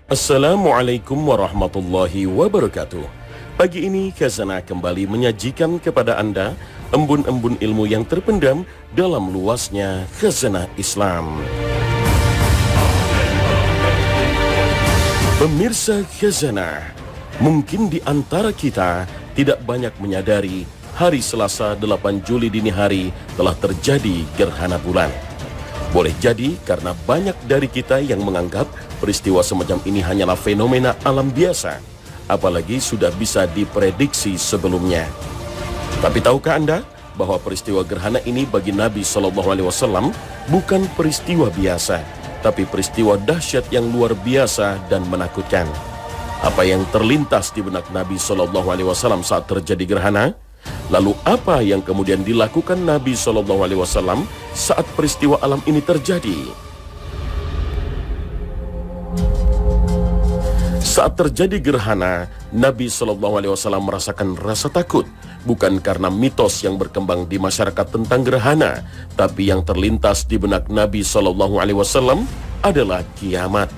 Assalamualaikum warahmatullahi wabarakatuh. Pagi ini Khazanah kembali menyajikan kepada Anda embun-embun ilmu yang terpendam dalam luasnya Khazanah Islam. Pemirsa Khazanah, mungkin di antara kita tidak banyak menyadari hari Selasa 8 Juli dini hari telah terjadi gerhana bulan. Boleh jadi karena banyak dari kita yang menganggap peristiwa semacam ini hanyalah fenomena alam biasa, apalagi sudah bisa diprediksi sebelumnya. Tapi tahukah Anda bahwa peristiwa gerhana ini bagi Nabi SAW bukan peristiwa biasa, tapi peristiwa dahsyat yang luar biasa dan menakutkan. Apa yang terlintas di benak Nabi SAW saat terjadi gerhana? Lalu apa yang kemudian dilakukan Nabi SAW saat peristiwa alam ini terjadi? Saat terjadi gerhana, Nabi SAW merasakan rasa takut, bukan karena mitos yang berkembang di masyarakat tentang gerhana, tapi yang terlintas di benak Nabi SAW adalah kiamat.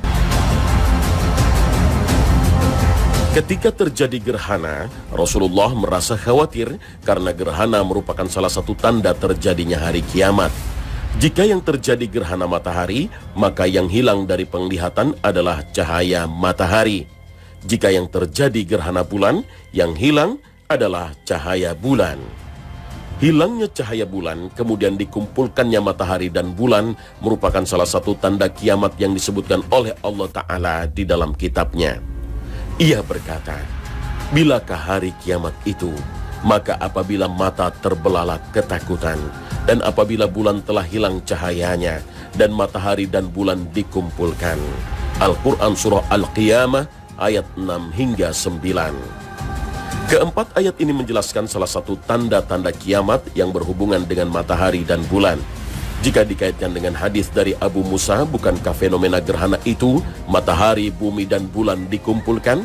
Ketika terjadi gerhana, Rasulullah merasa khawatir karena gerhana merupakan salah satu tanda terjadinya hari kiamat. Jika yang terjadi gerhana matahari, maka yang hilang dari penglihatan adalah cahaya matahari. Jika yang terjadi gerhana bulan, yang hilang adalah cahaya bulan. Hilangnya cahaya bulan, kemudian dikumpulkannya matahari dan bulan merupakan salah satu tanda kiamat yang disebutkan oleh Allah Ta'ala di dalam kitabnya. Ia berkata, bilakah hari kiamat itu? Maka apabila mata terbelalak ketakutan, dan apabila bulan telah hilang cahayanya, dan matahari dan bulan dikumpulkan. Al-Quran Surah Al-Qiyamah ayat 6 hingga 9. Keempat ayat ini menjelaskan salah satu tanda-tanda kiamat yang berhubungan dengan matahari dan bulan. Jika dikaitkan dengan hadis dari Abu Musa, bukankah fenomena gerhana itu, matahari, bumi, dan bulan dikumpulkan?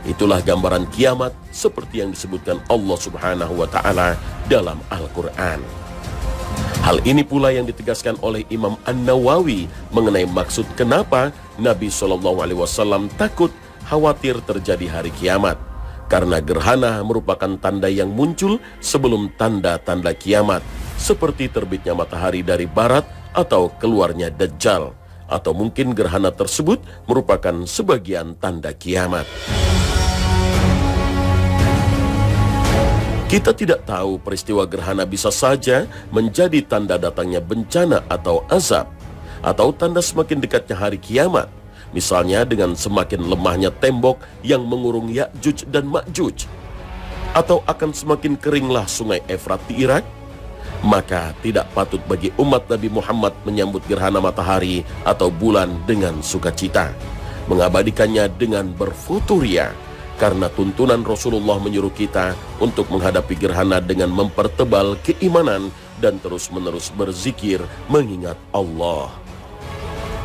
Itulah gambaran kiamat seperti yang disebutkan Allah Subhanahu wa Ta'ala dalam Al-Quran. Hal ini pula yang ditegaskan oleh Imam An-Nawawi mengenai maksud kenapa Nabi SAW takut khawatir terjadi hari kiamat. Karena gerhana merupakan tanda yang muncul sebelum tanda-tanda kiamat, seperti terbitnya matahari dari barat atau keluarnya Dajjal, atau mungkin gerhana tersebut merupakan sebagian tanda kiamat. Kita tidak tahu peristiwa gerhana bisa saja menjadi tanda datangnya bencana atau azab, atau tanda semakin dekatnya hari kiamat, misalnya dengan semakin lemahnya tembok yang mengurung Ya'juj dan Ma'juj, atau akan semakin keringlah sungai Efrat di Irak. Maka tidak patut bagi umat Nabi Muhammad menyambut gerhana matahari atau bulan dengan sukacita, mengabadikannya dengan berfuturia, karena tuntunan Rasulullah menyuruh kita untuk menghadapi gerhana dengan mempertebal keimanan dan terus-menerus berzikir mengingat Allah.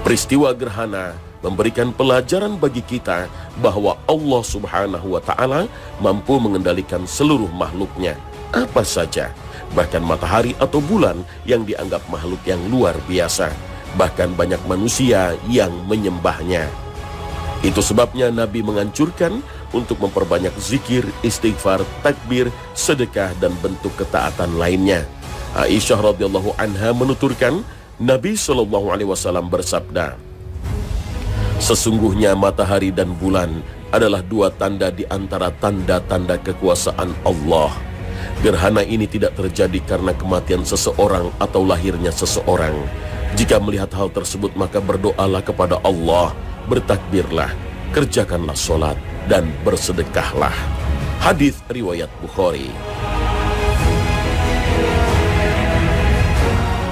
Peristiwa gerhana memberikan pelajaran bagi kita bahwa Allah Subhanahu wa Ta'ala mampu mengendalikan seluruh makhluknya, apa saja, bahkan matahari atau bulan yang dianggap makhluk yang luar biasa, bahkan banyak manusia yang menyembahnya. Itu sebabnya Nabi menganjurkan untuk memperbanyak zikir, istighfar, takbir, sedekah, dan bentuk ketaatan lainnya. Aisyah radhiyallahu anha menuturkan, Nabi SAW bersabda, sesungguhnya matahari dan bulan adalah dua tanda di antara tanda-tanda kekuasaan Allah. Gerhana ini tidak terjadi karena kematian seseorang atau lahirnya seseorang. Jika melihat hal tersebut, maka berdoalah kepada Allah, bertakbirlah, kerjakanlah sholat, dan bersedekahlah. Hadis riwayat Bukhari.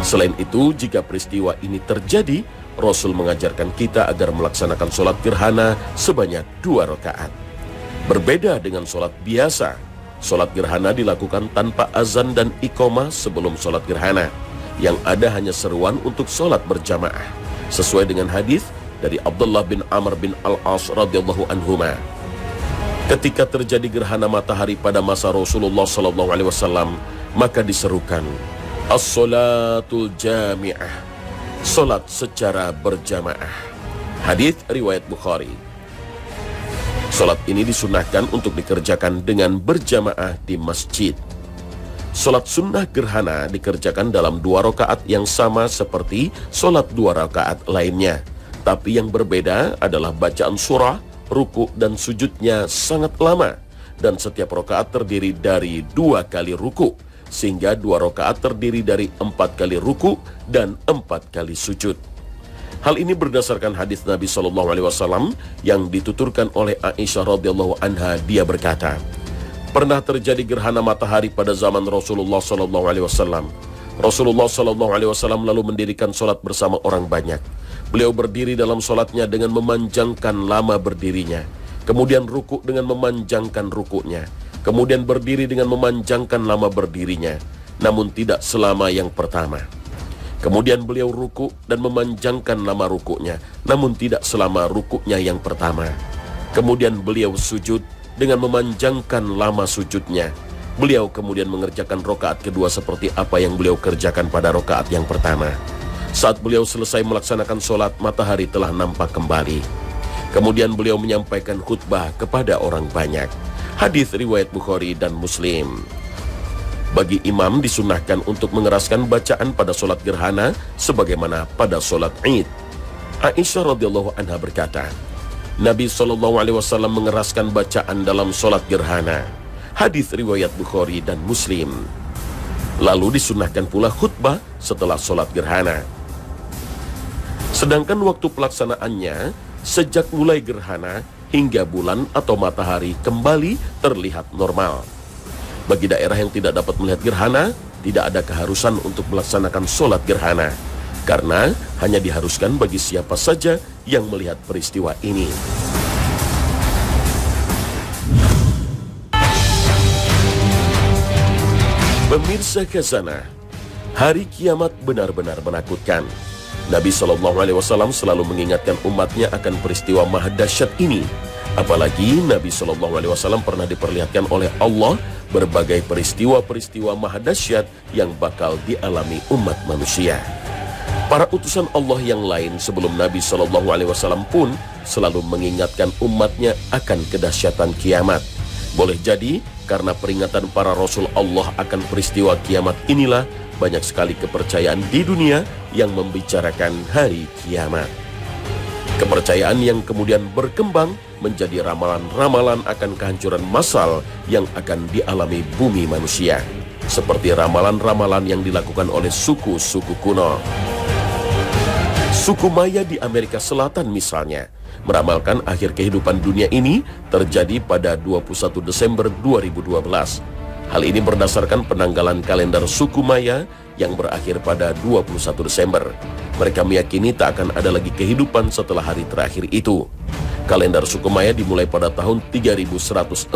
Selain itu, jika peristiwa ini terjadi, Rasul mengajarkan kita agar melaksanakan sholat gerhana sebanyak 2 rakaat. Berbeda dengan sholat biasa, sholat gerhana dilakukan tanpa azan dan iqamah sebelum sholat gerhana. Yang ada hanya seruan untuk sholat berjamaah, sesuai dengan hadis dari Abdullah bin Amr bin Al-As radhiyallahu anhuma. Ketika terjadi gerhana matahari pada masa Rasulullah SAW, maka diserukan as-salatul jami'ah, salat secara berjamaah. Hadis riwayat Bukhari. Sholat ini disunahkan untuk dikerjakan dengan berjamaah di masjid. Sholat sunnah gerhana dikerjakan dalam 2 rakaat yang sama seperti sholat 2 rakaat lainnya. Tapi yang berbeda adalah bacaan surah, ruku dan sujudnya sangat lama. Dan setiap rakaat terdiri dari 2 kali ruku, sehingga 2 rakaat terdiri dari 4 kali ruku dan 4 kali sujud. Hal ini berdasarkan hadis Nabi SAW yang dituturkan oleh Aisyah radhiyallahu anha. Dia berkata, pernah terjadi gerhana matahari pada zaman Rasulullah SAW. Rasulullah SAW lalu mendirikan sholat bersama orang banyak. Beliau berdiri dalam sholatnya dengan memanjangkan lama berdirinya, kemudian ruku dengan memanjangkan rukunya, kemudian berdiri dengan memanjangkan lama berdirinya, namun tidak selama yang pertama. Kemudian beliau ruku dan memanjangkan lama rukunya, namun tidak selama rukunya yang pertama. Kemudian beliau sujud dengan memanjangkan lama sujudnya. Beliau kemudian mengerjakan rakaat kedua seperti apa yang beliau kerjakan pada rakaat yang pertama. Saat beliau selesai melaksanakan sholat, matahari telah nampak kembali. Kemudian beliau menyampaikan khutbah kepada orang banyak. Hadis riwayat Bukhari dan Muslim. Bagi imam disunahkan untuk mengeraskan bacaan pada sholat gerhana sebagaimana pada sholat Id. Aisyah radhiyallahu anha berkata, Nabi SAW mengeraskan bacaan dalam sholat gerhana. Hadis riwayat Bukhari dan Muslim. Lalu disunahkan pula khutbah setelah sholat gerhana. Sedangkan waktu pelaksanaannya sejak mulai gerhana hingga bulan atau matahari kembali terlihat normal. Bagi daerah yang tidak dapat melihat gerhana, tidak ada keharusan untuk melaksanakan sholat gerhana, karena hanya diharuskan bagi siapa saja yang melihat peristiwa ini. Pemirsa Khazanah, hari kiamat benar-benar menakutkan. Nabi SAW selalu mengingatkan umatnya akan peristiwa maha dahsyat ini. Apalagi Nabi SAW pernah diperlihatkan oleh Allah berbagai peristiwa-peristiwa maha dahsyat yang bakal dialami umat manusia. Para utusan Allah yang lain sebelum Nabi SAW pun selalu mengingatkan umatnya akan kedahsyatan kiamat. Boleh jadi karena peringatan para Rasul Allah akan peristiwa kiamat inilah banyak sekali kepercayaan di dunia yang membicarakan hari kiamat. Kepercayaan yang kemudian berkembang menjadi ramalan-ramalan akan kehancuran massal yang akan dialami bumi manusia. Seperti ramalan-ramalan yang dilakukan oleh suku-suku kuno. Suku Maya di Amerika Selatan misalnya, meramalkan akhir kehidupan dunia ini terjadi pada 21 Desember 2012. Hal ini berdasarkan penanggalan kalender suku Maya yang berakhir pada 21 Desember. Mereka meyakini tak akan ada lagi kehidupan setelah hari terakhir itu. Kalender suku Maya dimulai pada tahun 3114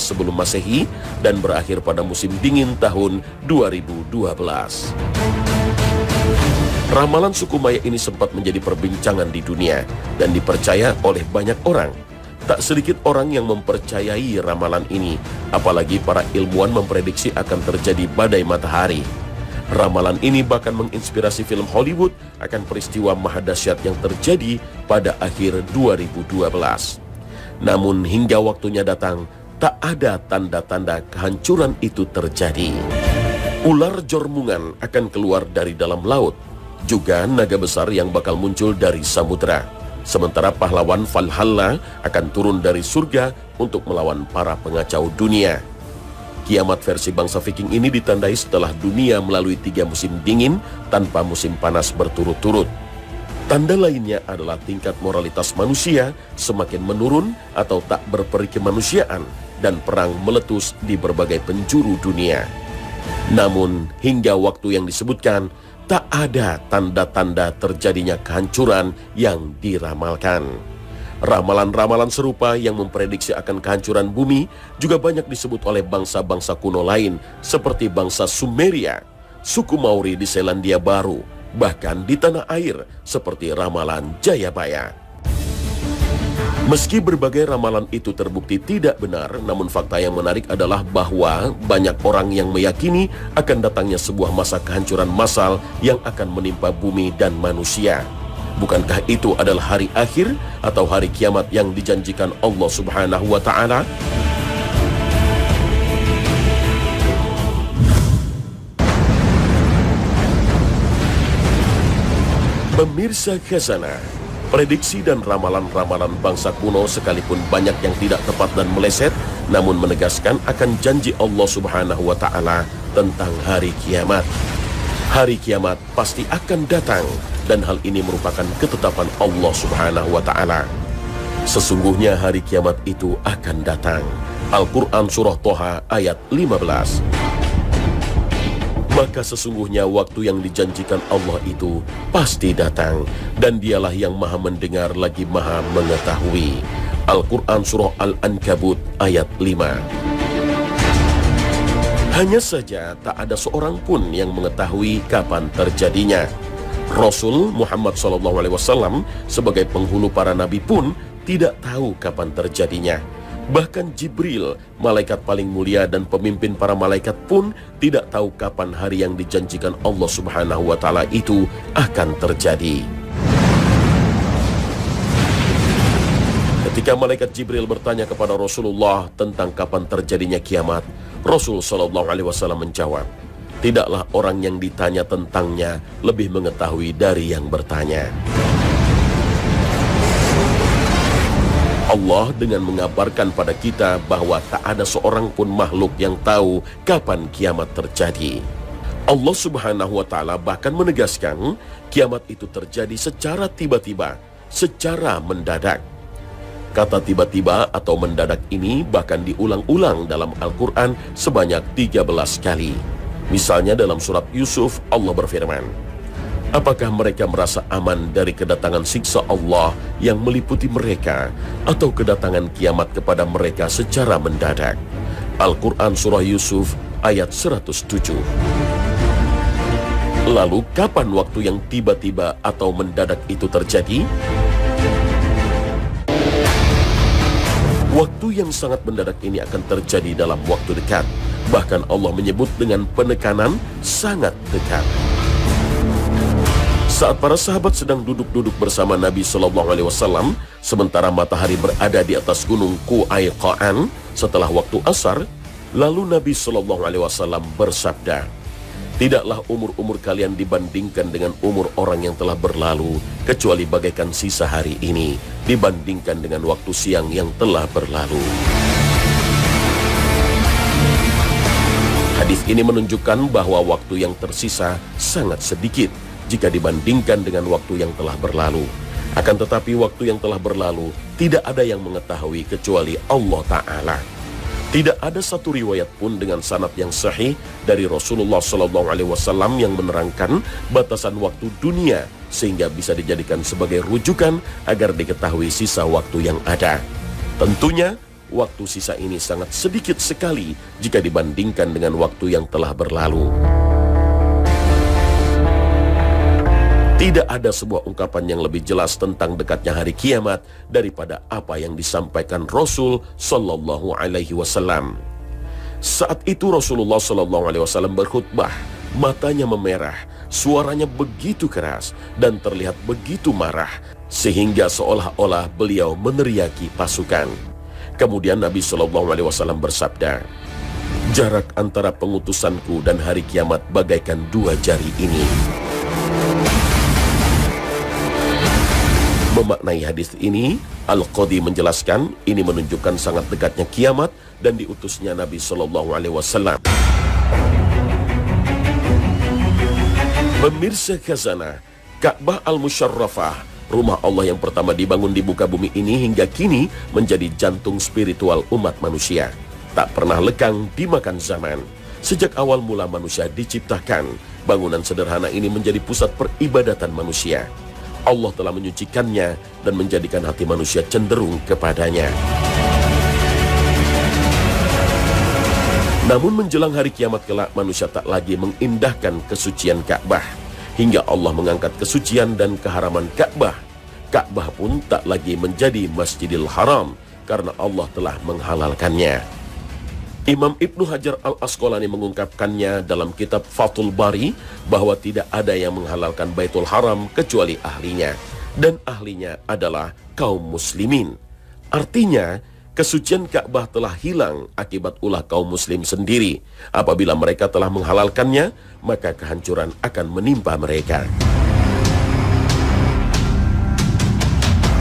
sebelum Masehi dan berakhir pada musim dingin tahun 2012. Ramalan suku Maya ini sempat menjadi perbincangan di dunia dan dipercaya oleh banyak orang. Tak sedikit orang yang mempercayai ramalan ini, apalagi para ilmuwan memprediksi akan terjadi badai matahari. Ramalan ini bahkan menginspirasi film Hollywood akan peristiwa maha dahsyat yang terjadi pada akhir 2012. Namun hingga waktunya datang, tak ada tanda-tanda kehancuran itu terjadi. Ular jormungan akan keluar dari dalam laut, juga naga besar yang bakal muncul dari samudera. Sementara pahlawan Valhalla akan turun dari surga untuk melawan para pengacau dunia. Kiamat versi bangsa Viking ini ditandai setelah dunia melalui 3 musim dingin tanpa musim panas berturut-turut. Tanda lainnya adalah tingkat moralitas manusia semakin menurun atau tak berperi kemanusiaan dan perang meletus di berbagai penjuru dunia. Namun hingga waktu yang disebutkan, tak ada tanda-tanda terjadinya kehancuran yang diramalkan. Ramalan-ramalan serupa yang memprediksi akan kehancuran bumi juga banyak disebut oleh bangsa-bangsa kuno lain seperti bangsa Sumeria, suku Maori di Selandia Baru, bahkan di tanah air seperti ramalan Jayabaya. Meski berbagai ramalan itu terbukti tidak benar, namun fakta yang menarik adalah bahwa banyak orang yang meyakini akan datangnya sebuah masa kehancuran massal yang akan menimpa bumi dan manusia. Bukankah itu adalah hari akhir atau hari kiamat yang dijanjikan Allah Subhanahu wa Ta'ala? Pemirsa Khazanah, prediksi dan ramalan-ramalan bangsa kuno sekalipun banyak yang tidak tepat dan meleset, namun menegaskan akan janji Allah Subhanahu wa Ta'ala tentang hari kiamat. Hari kiamat pasti akan datang, dan hal ini merupakan ketetapan Allah Subhanahu wa Ta'ala. Sesungguhnya hari kiamat itu akan datang. Al-Quran Surah Toha ayat 15. Maka sesungguhnya waktu yang dijanjikan Allah itu pasti datang, dan dialah yang maha mendengar lagi maha mengetahui. Al-Quran Surah Al-Ankabut ayat 5. Hanya saja tak ada seorang pun yang mengetahui kapan terjadinya. Rasul Muhammad SAW sebagai penghulu para nabi pun tidak tahu kapan terjadinya. Bahkan Jibril, malaikat paling mulia dan pemimpin para malaikat pun tidak tahu kapan hari yang dijanjikan Allah Subhanahu wa Ta'ala itu akan terjadi. Ketika malaikat Jibril bertanya kepada Rasulullah tentang kapan terjadinya kiamat, Rasul SAW menjawab, tidaklah orang yang ditanya tentangnya lebih mengetahui dari yang bertanya. Allah dengan mengabarkan pada kita bahwa tak ada seorang pun makhluk yang tahu kapan kiamat terjadi. Allah Subhanahu wa Ta'ala bahkan menegaskan kiamat itu terjadi secara tiba-tiba, secara mendadak. Kata tiba-tiba atau mendadak ini bahkan diulang-ulang dalam Al-Quran sebanyak 13 kali. Misalnya dalam surat Yusuf, Allah berfirman, apakah mereka merasa aman dari kedatangan siksa Allah yang meliputi mereka, atau kedatangan kiamat kepada mereka secara mendadak? Al-Quran Surah Yusuf ayat 107. Lalu kapan waktu yang tiba-tiba atau mendadak itu terjadi? Waktu yang sangat mendadak ini akan terjadi dalam waktu dekat. Bahkan Allah menyebut dengan penekanan sangat dekat. Saat para sahabat sedang duduk-duduk bersama Nabi SAW, sementara matahari berada di atas gunung Qu'aiqan setelah waktu asar, lalu Nabi SAW bersabda, tidaklah umur-umur kalian dibandingkan dengan umur orang yang telah berlalu, kecuali bagaikan sisa hari ini dibandingkan dengan waktu siang yang telah berlalu. Hadis ini menunjukkan bahwa waktu yang tersisa sangat sedikit jika dibandingkan dengan waktu yang telah berlalu. Akan tetapi waktu yang telah berlalu tidak ada yang mengetahui kecuali Allah Ta'ala. Tidak ada satu riwayat pun dengan sanad yang sahih dari Rasulullah SAW yang menerangkan batasan waktu dunia sehingga bisa dijadikan sebagai rujukan agar diketahui sisa waktu yang ada. Tentunya waktu sisa ini sangat sedikit sekali jika dibandingkan dengan waktu yang telah berlalu. Tidak ada sebuah ungkapan yang lebih jelas tentang dekatnya hari kiamat daripada apa yang disampaikan Rasul Sallallahu Alaihi Wasallam. Saat itu Rasulullah Sallallahu Alaihi Wasallam berkhutbah, matanya memerah, suaranya begitu keras dan terlihat begitu marah sehingga seolah-olah beliau meneriaki pasukan. Kemudian Nabi Sallallahu Alaihi Wasallam bersabda, jarak antara pengutusanku dan hari kiamat bagaikan dua jari ini. Memaknai hadis ini, Al-Qadi menjelaskan ini menunjukkan sangat dekatnya kiamat dan diutusnya Nabi Sallallahu Alaihi Wasallam. Pemirsa Khazanah, Ka'bah Al-Musyarrafah, rumah Allah yang pertama dibangun di muka bumi ini hingga kini menjadi jantung spiritual umat manusia. Tak pernah lekang dimakan zaman. Sejak awal mula manusia diciptakan, bangunan sederhana ini menjadi pusat peribadatan manusia. Allah telah menyucikannya dan menjadikan hati manusia cenderung kepadanya. Namun menjelang hari kiamat kelak, manusia tak lagi mengindahkan kesucian Ka'bah, hingga Allah mengangkat kesucian dan keharaman Ka'bah. Ka'bah pun tak lagi menjadi Masjidil Haram karena Allah telah menghalalkannya. Imam Ibnu Hajar Al-Asqalani mengungkapkannya dalam kitab Fathul Bari bahwa tidak ada yang menghalalkan Baitul Haram kecuali ahlinya. dan ahlinya adalah kaum muslimin. Artinya, kesucian Ka'bah telah hilang akibat ulah kaum muslim sendiri. Apabila mereka telah menghalalkannya, maka kehancuran akan menimpa mereka.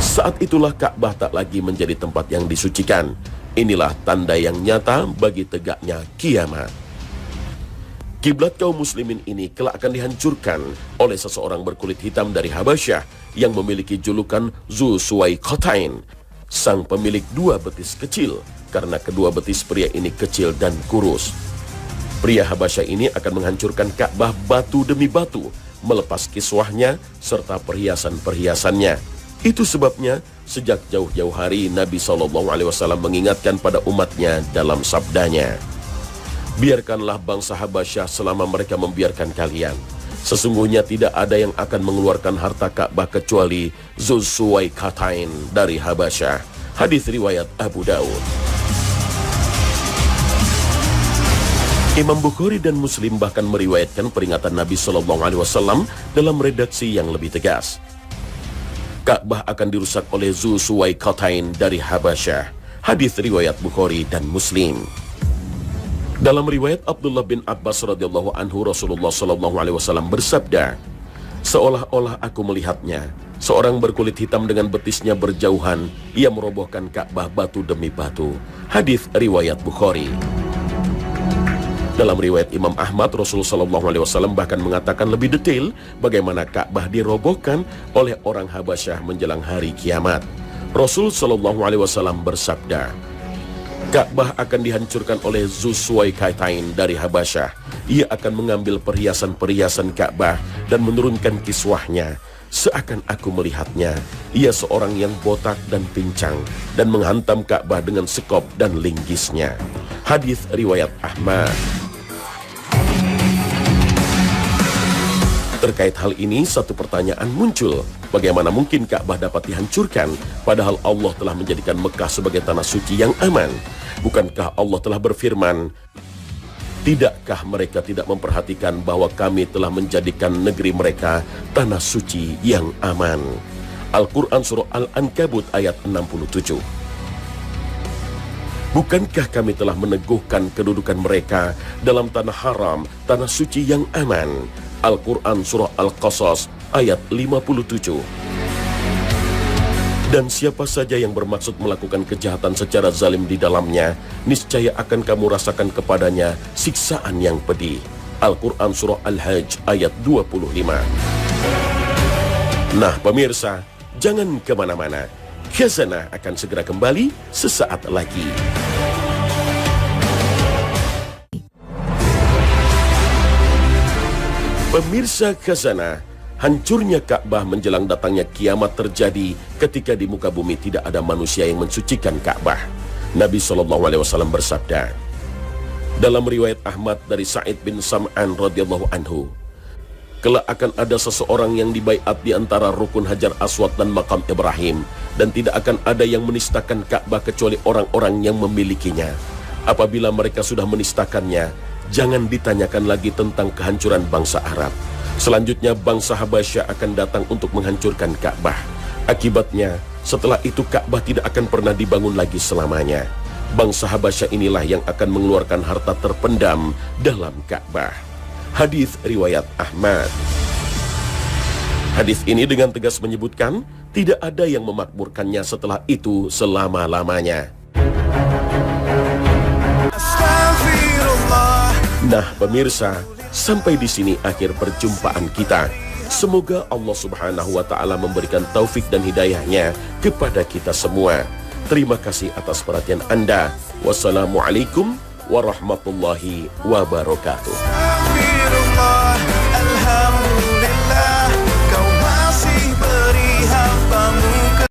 Saat itulah Ka'bah tak lagi menjadi tempat yang disucikan. Inilah tanda yang nyata bagi tegaknya kiamat. Kiblat kaum muslimin ini kelak akan dihancurkan oleh seseorang berkulit hitam dari Habasyah yang memiliki julukan Zu Suwaikhatain, sang pemilik dua betis kecil, karena kedua betis pria ini kecil dan kurus. Pria Habasyah ini akan menghancurkan Ka'bah batu demi batu, melepas kiswahnya serta perhiasan-perhiasannya. Itu sebabnya sejak jauh-jauh hari Nabi SAW mengingatkan pada umatnya dalam sabdanya, "Biarkanlah bangsa Habasyah selama mereka membiarkan kalian. Sesungguhnya tidak ada yang akan mengeluarkan harta Ka'bah kecuali Zu Suwaikhatain dari Habasyah." Hadis riwayat Abu Daud. Imam Bukhari dan Muslim bahkan meriwayatkan peringatan Nabi SAW dalam redaksi yang lebih tegas. Ka'bah akan dirusak oleh Zu Suwaikhatain dari Habasyah. Hadis riwayat Bukhari dan Muslim. Dalam riwayat Abdullah bin Abbas radhiyallahu anhu, Rasulullah SAW bersabda, "Seolah-olah aku melihatnya, seorang berkulit hitam dengan betisnya berjauhan, ia merobohkan Ka'bah batu demi batu." Hadis riwayat Bukhari. Dalam riwayat Imam Ahmad, Rasulullah SAW bahkan mengatakan lebih detail bagaimana Ka'bah dirobohkan oleh orang Habasyah menjelang hari kiamat. Rasul SAW bersabda, "Ka'bah akan dihancurkan oleh Zu Suwaikhatain dari Habasyah. Ia akan mengambil perhiasan-perhiasan Ka'bah dan menurunkan kiswahnya. Seakan aku melihatnya, ia seorang yang botak dan pincang dan menghantam Ka'bah dengan sekop dan linggisnya." Hadis riwayat Ahmad. Terkait hal ini, satu pertanyaan muncul. Bagaimana mungkin Ka'bah dapat dihancurkan, padahal Allah telah menjadikan Mekah sebagai tanah suci yang aman? Bukankah Allah telah berfirman, "Tidakkah mereka tidak memperhatikan bahwa kami telah menjadikan negeri mereka tanah suci yang aman?" Al-Quran Surah Al-Ankabut ayat 67. Bukankah kami telah meneguhkan kedudukan mereka dalam tanah haram, tanah suci yang aman? Al-Quran Surah Al-Qasas ayat 57. Dan siapa saja yang bermaksud melakukan kejahatan secara zalim di dalamnya, niscaya akan kamu rasakan kepadanya siksaan yang pedih. Al-Quran Surah Al-Hajj ayat 25. Nah pemirsa, jangan kemana-mana. Khazanah akan segera kembali sesaat lagi. Pemirsa Khazanah, hancurnya Ka'bah menjelang datangnya kiamat terjadi ketika di muka bumi tidak ada manusia yang mensucikan Ka'bah. Nabi SAW bersabda dalam riwayat Ahmad dari Sa'id bin Sam'an radhiyallahu anhu, "Kelak akan ada seseorang yang dibaiat di antara rukun Hajar Aswad dan makam Ibrahim, dan tidak akan ada yang menistakan Ka'bah kecuali orang-orang yang memilikinya. Apabila mereka sudah menistakannya, jangan ditanyakan lagi tentang kehancuran bangsa Arab. Selanjutnya bangsa Habasyah akan datang untuk menghancurkan Ka'bah. Akibatnya, setelah itu Ka'bah tidak akan pernah dibangun lagi selamanya. Bangsa Habasyah inilah yang akan mengeluarkan harta terpendam dalam Ka'bah." Hadis riwayat Ahmad. Hadis ini dengan tegas menyebutkan tidak ada yang memakmurkannya setelah itu selama-lamanya. Nah pemirsa, sampai di sini akhir perjumpaan kita. Semoga Allah Subhanahu wa Ta'ala memberikan taufik dan hidayahnya kepada kita semua. Terima kasih atas perhatian Anda. Wassalamualaikum warahmatullahi wabarakatuh.